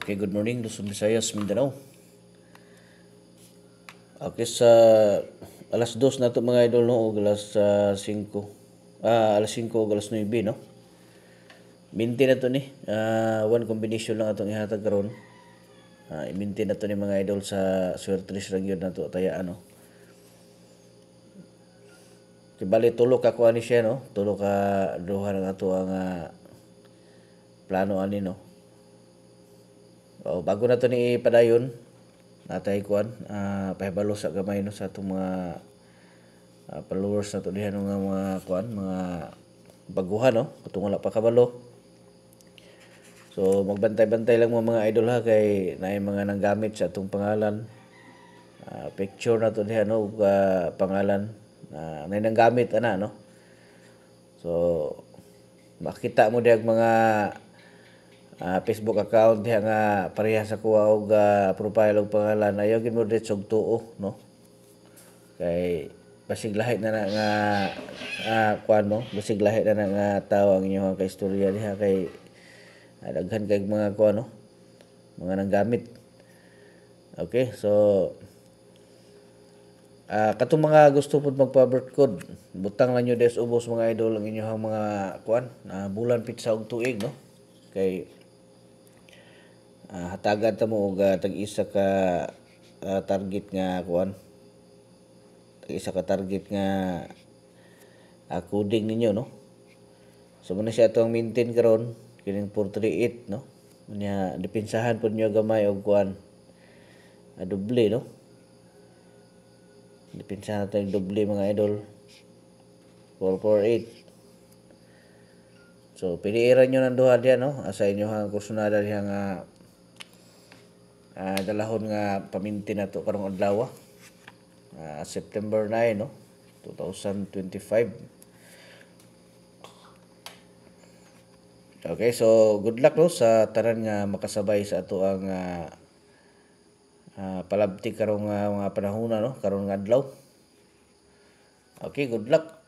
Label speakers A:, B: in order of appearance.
A: Okay, good morning, Luzon, Visayas, Mindanao. Okay, sa alas 2 na to mga idol, no? O alas 5. Alas 5 o alas 9, no? Minti na to ni. One combination lang atong ihatag karon. Iminti na to ni mga idol sa Swertres Ragyod na to, taya ano. Bali, tulo ka kuha ni siya, no? Tulo ka duha ng ato ang plano ani, no? Bago na to ni padayon, natay kuan pahibalo sa gamay no sa atong mga followers na to diha nga mga kuan, mga baguhan, no, katong wala pa kabalo. So magbantay-bantay lang mga idol ha, kay naay mga nanggamit sa atong pangalan. Picture na to diha, no, ug pangalan naay nanggamit ana, no. So makita mo diha mga Facebook account diha nga pareha sa kuha og profile og pangalan, ayaw gid mo diretso og tuo, no. Kay basig lahi na nga kuan mo, basig lahi na nga tao ang inyong kaistorya diha, kay daghan kay mga kuan, no, mga nanggamit. Okay, so katong mga gusto pud magpa-birth code, butang lang nyo des ubos mga idol ang inyong mga kuan, bulan pitsa og tuig, no. Kay hatagan ta mo og tag-isa ka target nga kuan, tag-isa ka target nga coding ninyo, no. So muna siya atong maintain karon kining 438, no. Unya depensahan pud nyo gamay og kuan doble, no. Depensahan natin doble mga idol, 448. So piliiran nyo ng duha diyan, no, sa inyong kursunada diha nga dalahon nga paminti na to karong adlaw, September 9, no, 2025. Okay, so good luck, no, sa tanan nga makasabay sa ato ang palabti karong mga panahon, no, karong nga adlaw. Okay, good luck.